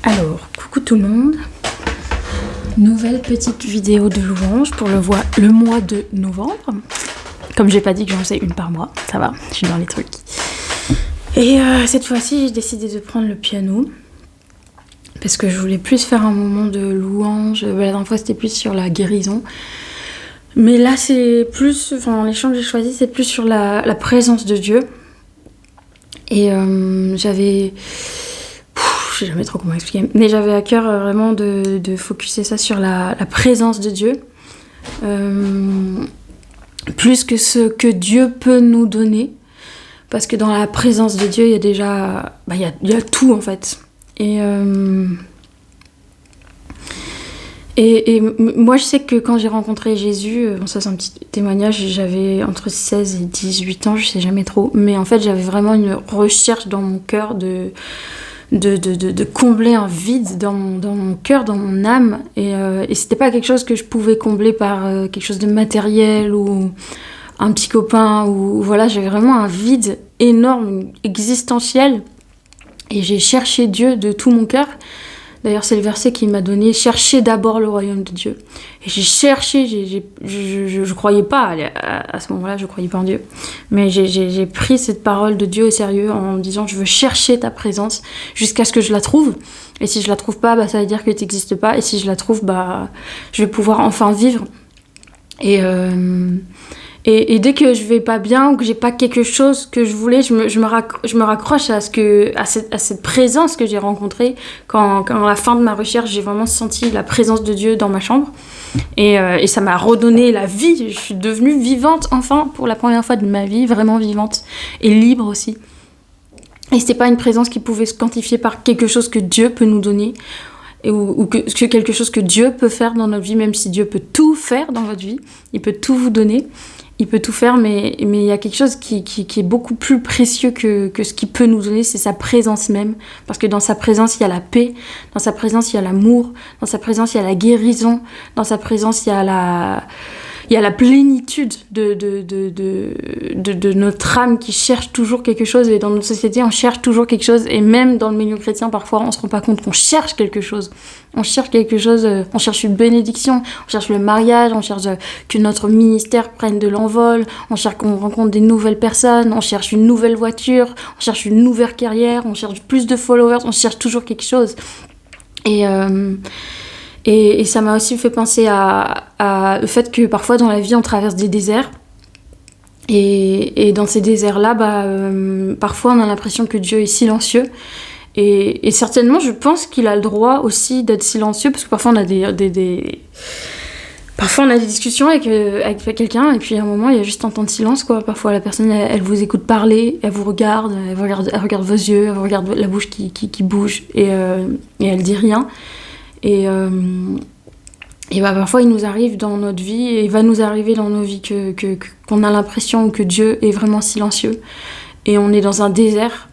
Alors, coucou tout le monde. Nouvelle petite vidéo de louange pour le mois de novembre. Comme j'ai pas dit que j'en faisais une par mois, ça va, je suis dans les trucs. Et cette fois-ci, j'ai décidé de prendre le piano. Parce que je voulais plus faire un moment de louange. La dernière fois, c'était plus sur la guérison. Mais là, c'est plus... Enfin, les chants que j'ai choisis, c'est plus sur la présence de Dieu. Et j'avais... Je sais jamais trop comment expliquer. Mais j'avais à cœur vraiment de focuser ça sur la présence de Dieu. Plus que ce que Dieu peut nous donner. Parce que dans la présence de Dieu, il y a déjà... il y a tout, en fait. Et moi, je sais que quand j'ai rencontré Jésus, ça c'est un petit témoignage, j'avais entre 16 et 18 ans, je sais jamais trop, mais en fait j'avais vraiment une recherche dans mon cœur de combler un vide dans mon cœur, dans mon âme, et c'était pas quelque chose que je pouvais combler par quelque chose de matériel ou un petit copain, ou voilà, j'avais vraiment un vide énorme, existentiel, et j'ai cherché Dieu de tout mon cœur. D'ailleurs, c'est le verset qui m'a donné « Cherchez d'abord le royaume de Dieu ». Et j'ai cherché, je croyais pas, à ce moment-là, je croyais pas en Dieu. Mais j'ai pris cette parole de Dieu au sérieux en me disant « Je veux chercher ta présence jusqu'à ce que je la trouve. Et si je la trouve pas, ça veut dire que tu n'existes pas. Et si je la trouve, je vais pouvoir enfin vivre. » Et dès que je vais pas bien ou que j'ai pas quelque chose que je voulais, je me raccroche à cette présence que j'ai rencontrée quand à la fin de ma recherche, j'ai vraiment senti la présence de Dieu dans ma chambre. Et ça m'a redonné la vie. Je suis devenue vivante, enfin, pour la première fois de ma vie, vraiment vivante et libre aussi. Et c'était pas une présence qui pouvait se quantifier par quelque chose que Dieu peut nous donner ou que quelque chose que Dieu peut faire dans notre vie, même si Dieu peut tout faire dans votre vie, il peut tout vous donner. Il peut tout faire, mais il y a quelque chose qui est beaucoup plus précieux que ce qu'il peut nous donner, c'est sa présence même. Parce que dans sa présence, il y a la paix, dans sa présence, il y a l'amour, dans sa présence, il y a la guérison, dans sa présence, il y a la plénitude de notre âme qui cherche toujours quelque chose. Et dans notre société, on cherche toujours quelque chose. Et même dans le milieu chrétien, parfois, on se rend pas compte qu'on cherche quelque chose. On cherche quelque chose, on cherche une bénédiction, on cherche le mariage, on cherche que notre ministère prenne de l'envol, on cherche qu'on rencontre des nouvelles personnes, on cherche une nouvelle voiture, on cherche une nouvelle carrière, on cherche plus de followers, on cherche toujours quelque chose. Et ça m'a aussi fait penser à le fait que parfois dans la vie on traverse des déserts. Et dans ces déserts-là, parfois on a l'impression que Dieu est silencieux. Et certainement, je pense qu'il a le droit aussi d'être silencieux, parce que parfois on a parfois on a des discussions avec quelqu'un, et puis à un moment, il y a juste un temps de silence, quoi. Parfois, la personne, elle vous écoute parler, elle vous regarde, elle regarde vos yeux, elle regarde la bouche qui bouge, et elle dit rien. Et parfois, il nous arrive dans notre vie, et il va nous arriver dans nos vies qu'on a l'impression que Dieu est vraiment silencieux, et on est dans un désert.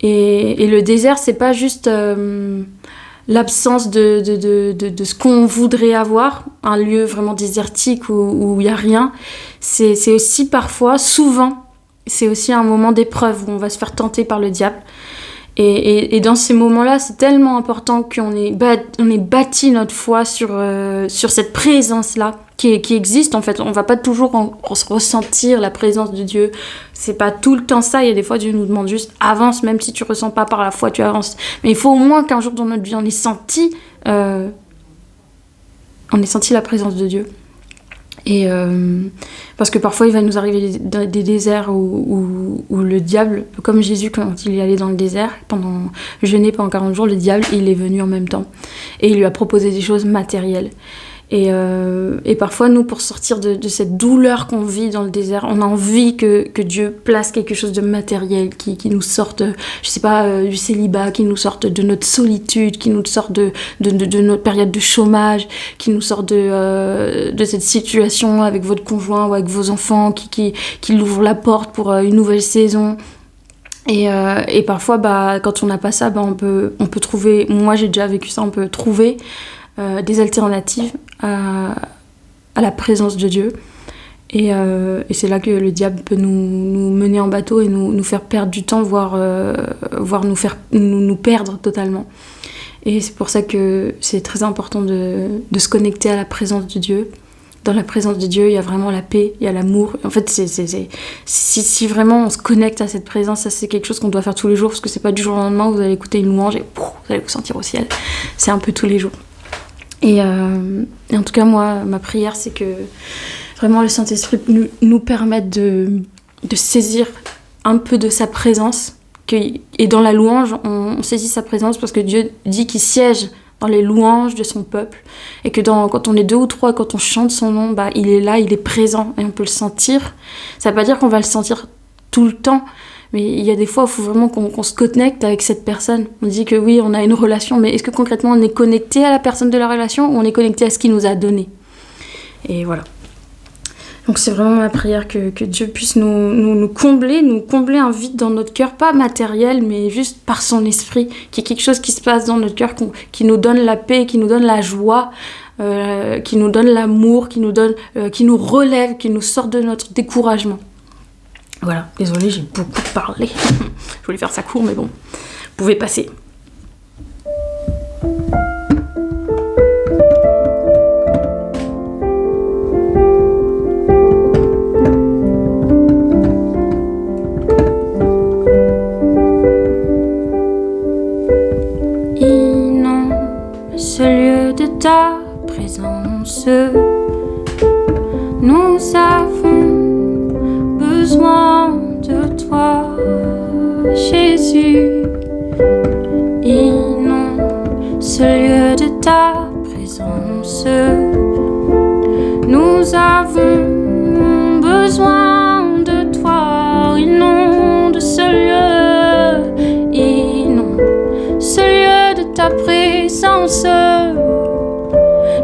Et le désert, c'est pas juste l'absence de ce qu'on voudrait avoir, un lieu vraiment désertique où il n'y a rien. C'est aussi parfois, souvent, c'est aussi un moment d'épreuve où on va se faire tenter par le diable. Et dans ces moments-là, c'est tellement important qu'on ait bâti notre foi sur cette présence-là qui existe. En fait, on va pas toujours ressentir la présence de Dieu. C'est pas tout le temps ça. Il y a des fois, Dieu nous demande juste avance, même si tu ressens pas par la foi, tu avances. Mais il faut au moins qu'un jour dans notre vie, on ait senti la présence de Dieu. Et parce que parfois il va nous arriver des déserts où le diable, comme Jésus quand il est allé dans le désert jeûner pendant 40 jours, le diable il est venu en même temps et il lui a proposé des choses matérielles. Et parfois nous, pour sortir de cette douleur qu'on vit dans le désert, on a envie que Dieu place quelque chose de matériel qui nous sorte, je sais pas, du célibat, qui nous sorte de notre solitude, qui nous sorte de notre période de chômage, qui nous sorte de cette situation avec votre conjoint ou avec vos enfants, qui l'ouvre la porte pour une nouvelle saison. Et parfois, quand on n'a pas ça, on peut trouver, moi j'ai déjà vécu ça, on peut trouver des alternatives à la présence de Dieu. Et c'est là que le diable peut nous mener en bateau et nous faire perdre du temps, voire nous perdre totalement. Et c'est pour ça que c'est très important de se connecter à la présence de Dieu. Dans la présence de Dieu, il y a vraiment la paix, il y a l'amour. En fait, si vraiment on se connecte à cette présence, ça c'est quelque chose qu'on doit faire tous les jours, parce que c'est pas du jour au lendemain où vous allez écouter une louange et vous allez vous sentir au ciel. C'est un peu tous les jours. Et en tout cas, moi, ma prière, c'est que vraiment le Saint-Esprit nous permette de saisir un peu de sa présence. Et dans la louange, on saisit sa présence parce que Dieu dit qu'il siège dans les louanges de son peuple. Et que quand on est 2 ou 3, quand on chante son nom, il est là, il est présent et on peut le sentir. Ça ne veut pas dire qu'on va le sentir tout le temps, mais il y a des fois où il faut vraiment qu'on se connecte avec cette personne. On dit que oui, on a une relation, mais est-ce que concrètement on est connecté à la personne de la relation ou on est connecté à ce qu'il nous a donné? Et voilà. Donc c'est vraiment ma prière que Dieu puisse nous combler un vide dans notre cœur, pas matériel, mais juste par son esprit, qu'il y ait quelque chose qui se passe dans notre cœur, qui nous donne la paix, qui nous donne la joie, qui nous donne l'amour, qui nous relève, qui nous sort de notre découragement. Voilà, désolée, j'ai beaucoup parlé. Je voulais faire ça court, mais bon, vous pouvez passer. Ce lieu de ta présence, nous avons besoin de toi, Jésus. Ce lieu de ta présence, nous avons besoin de toi, inonde ce lieu, ce lieu de ta présence.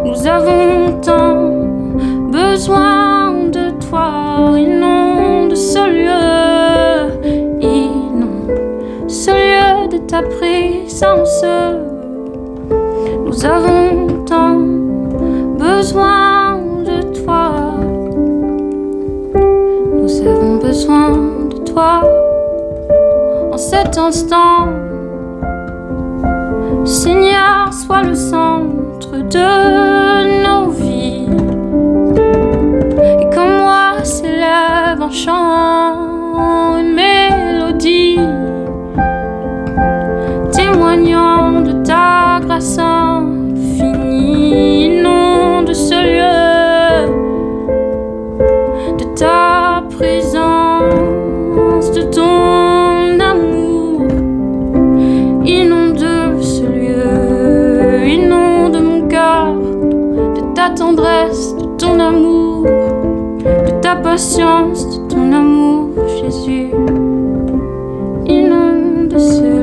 Nous avons tant besoin de toi, inonde ce lieu de ta présence. Nous avons tant besoin de toi. Nous avons besoin de toi en cet instant. Seigneur, sois le centre de nos vies. Et comme moi s'élève un chant, une mélodie, témoignant de ta grâce infinie. Inonde ce lieu de ta présence, de ton amour. Inonde ce lieu, inonde mon cœur de ta tendresse, de ton amour, de ta patience, de ton amour, Jésus. Inonde ce lieu.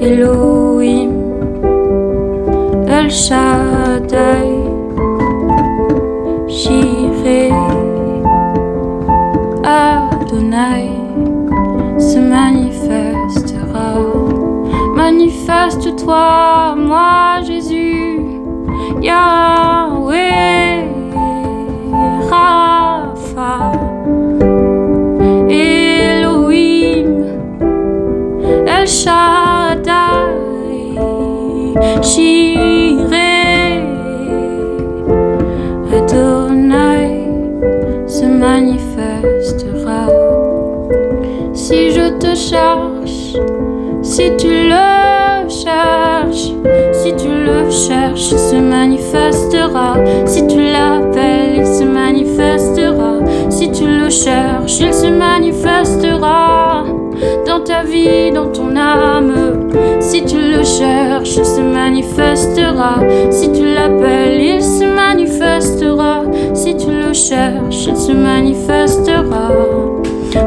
Elohim, El Shaddai, Jireh, Adonai se manifestera. Manifeste-toi, moi Jésus, Yahweh, Rapha, Elohim, El Shaddai, Jireh, Adonai se manifestera. Si je te cherche, si tu le cherches, si tu le cherches, il se manifestera. Si tu l'appelles, il se manifestera. Si tu le cherches, il se manifestera. Dans ta vie, dans ton âme, si tu le cherches, il se manifestera. Si tu l'appelles, il se manifestera. Si tu le cherches, il se manifestera.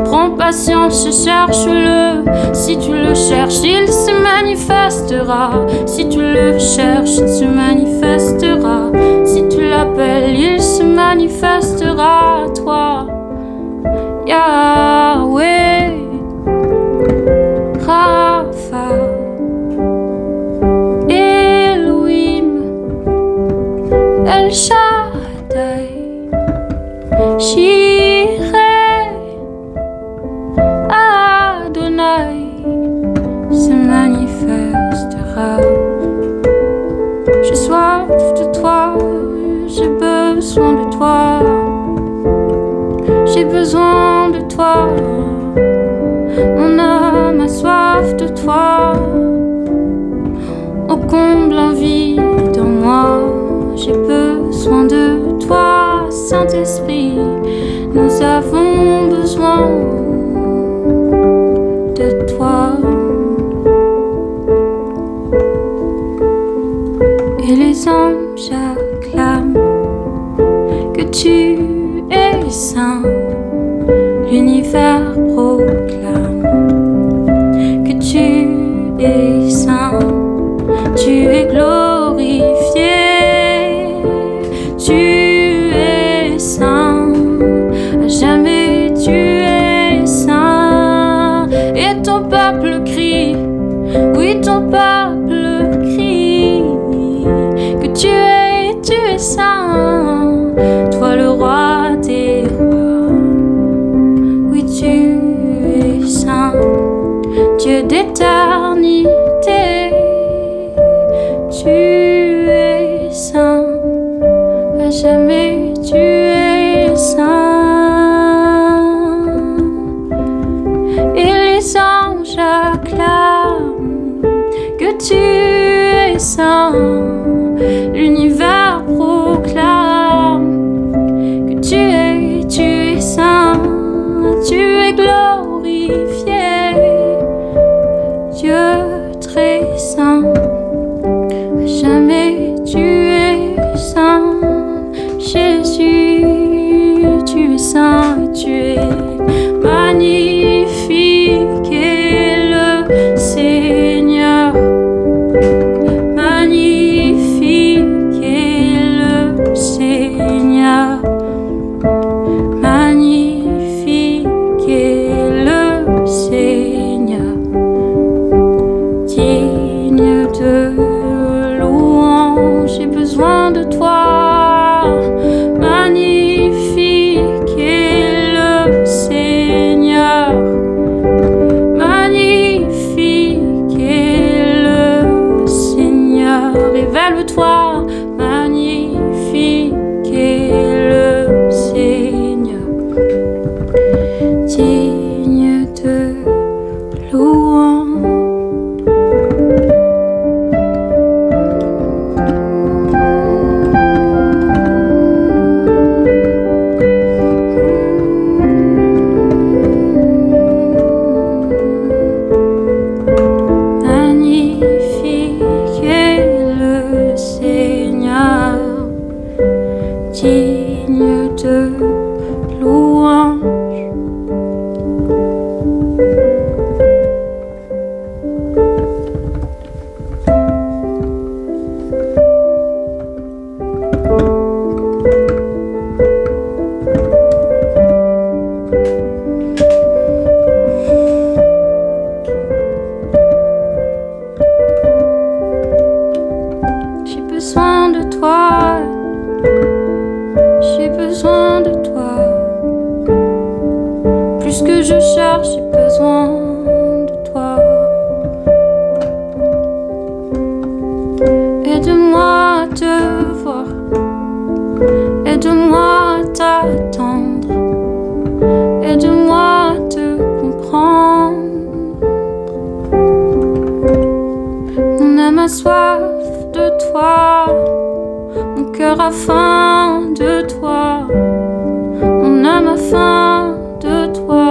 Prends prends patience et cherche-le. Si tu le cherches, il se manifestera. Si tu le cherches, il se manifestera. Si tu l'appelles, il se manifestera à toi. Yahweh, Rapha, Elohim, El Shaddai, Jireh, Adonai se manifestera. J'ai soif de toi, j'ai besoin de toi, j'ai besoin de toi. Mon âme a soif de toi. Au comble un vide en moi, j'ai besoin de toi, Saint-Esprit. Nous avons besoin de toi. Et les anges acclament que tu es saint. L'univers proclame que tu es saint. Tu es glorifié. Tu es saint. À jamais tu es saint. Et ton peuple crie. Oui, ton peuple crie que tu es saint. Toi le roi des rois. Oui, tu es saint. Dieu d'éternité. Tu es saint. À jamais tu es saint. Et les anges acclament que tu es saint. L'univers proclame que tu es saint. Tu es glorifié, Dieu très saint. Jamais tu es saint. Jésus, tu es saint et tu es magnifique. Et le Seigneur, magnifique est le Seigneur, magnifique est le Seigneur, digne de louange. J'ai besoin de toi, magnifique est le Seigneur, magnifique est le Seigneur. Révèle-toi, magnifique est le Seigneur, digne de louange. Magnifique est le Seigneur, digne de louange. J'ai besoin de toi, j'ai besoin de toi. Plus que je cherche, j'ai besoin de toi. Aide-moi à te voir, aide-moi à t'attendre, aide-moi à te comprendre. Mon âme a soif de toi, mon cœur a faim de toi, mon âme a faim de toi.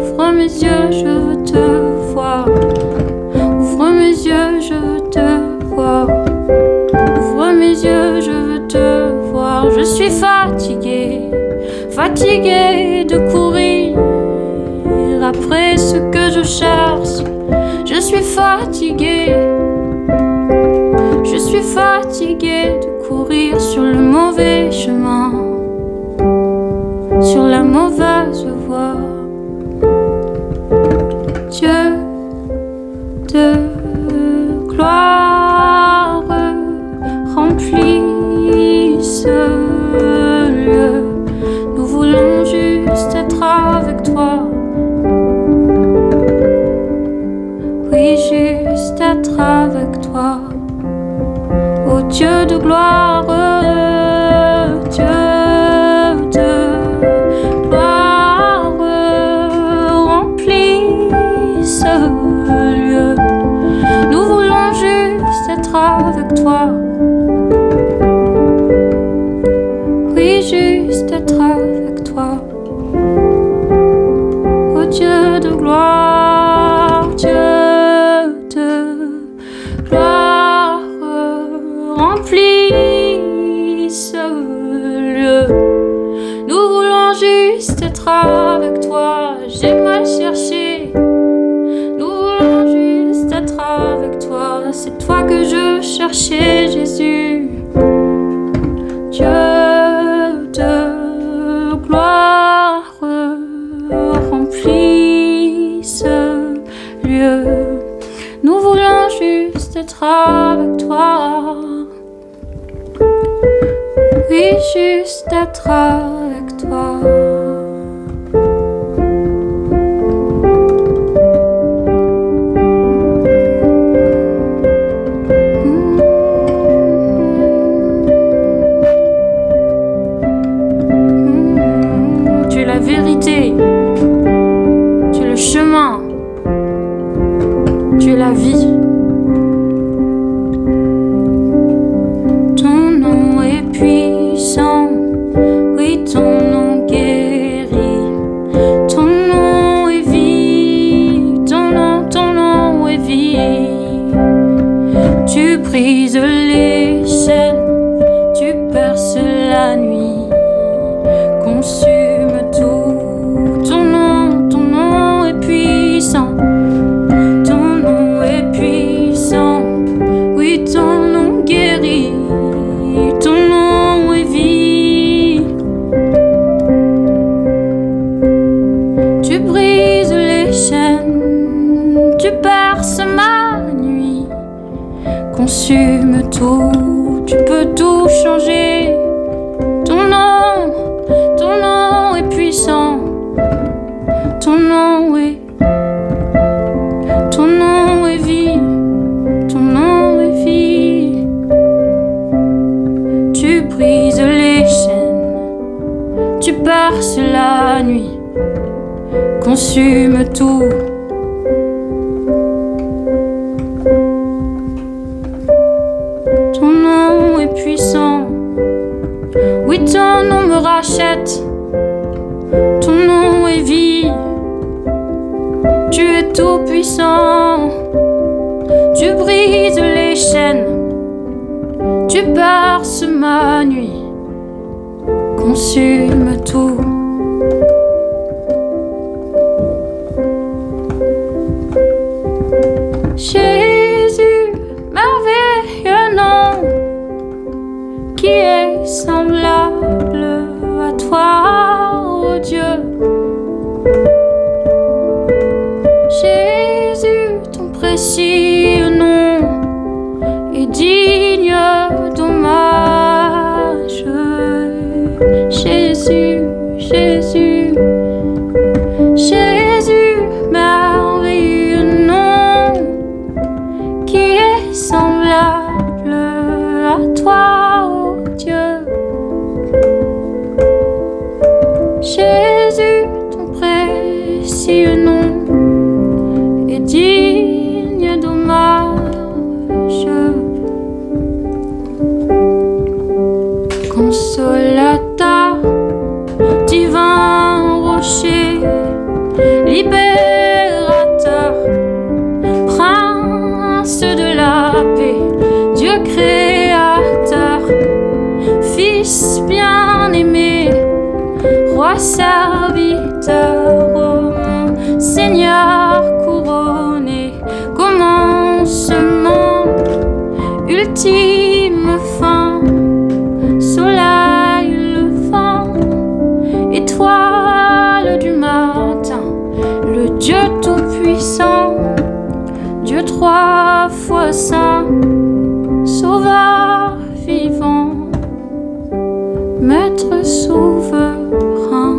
Ouvre mes yeux, je veux te voir. Ouvre mes yeux, je veux te voir. Ouvre mes yeux, je veux te voir. Je suis fatiguée, fatiguée de courir cherche. Je suis fatiguée. Je suis fatiguée de courir sur le mauvais chemin, sur la mauvaise voie. Dieu de gloire remplit ce lieu. Nous voulons juste être avec toi. Oui, juste être avec toi. Ô Dieu de gloire, Dieu de gloire, remplis ce lieu. Nous voulons juste être avec toi. Oui, juste être avec toi. Ô Dieu de gloire, Dieu de gloire, remplis ce lieu. Nous voulons juste être avec toi. J'ai mal cherché. Nous voulons juste être avec toi. C'est toi que je cherchais, Jésus. Dieu de gloire, remplis ce lieu. Nous voulons juste être avec toi. Oui, juste être avec toi. Tu es la vérité. Tu es le chemin. Tu es la vie. Ton nom est puissant, oui, ton nom guérit. Ton nom est vie, ton nom est vie. Tu brises les chaînes, tu perces la nuit, consume tout. Ton nom est puissant. Consume tout, tu peux tout changer. Ton nom est puissant. Ton nom est vie. Ton nom est vie. Tu brises les chaînes, tu perces la nuit, consume tout. Puissant. Oui, ton nom me rachète. Ton nom est vie. Tu es tout puissant. Tu brises les chaînes. Tu perces ma nuit. Consume tout. Jésus, merveilleux nom, qui est semblable à toi, ô Dieu. Jésus, ton précieux nom est digne d'hommage. Jésus, Jésus, Jésus, merveilleux nom, qui est semblable à toi, ô Dieu. Jésus, ton précieux nom est digne d'hommage. Consolateur, divin rocher, libérateur, prince de la paix, Dieu créateur, Fils bien-aimé, roi serviteur, oh mon Seigneur couronné. Maître saint, sauveur vivant, Maître souverain.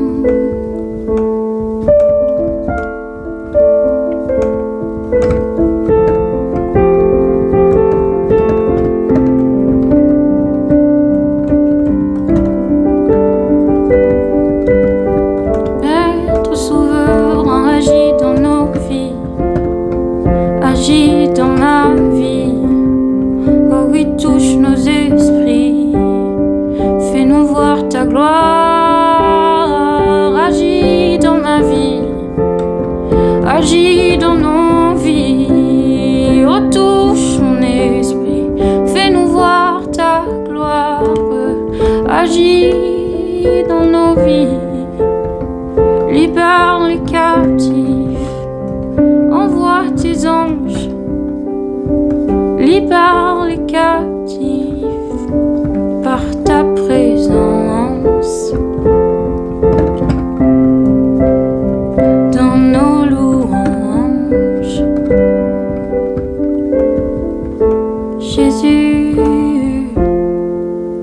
Maître souverain, agis dans nos vies, agis dans ma vie. Oh oui, touche nos esprits, fais-nous voir ta gloire. Agis dans ma vie, agis dans nos vies. Oh, touche mon esprit, fais-nous voir ta gloire. Agis dans nos vies, libère les captifs, envoie tes anges, libère les captifs par ta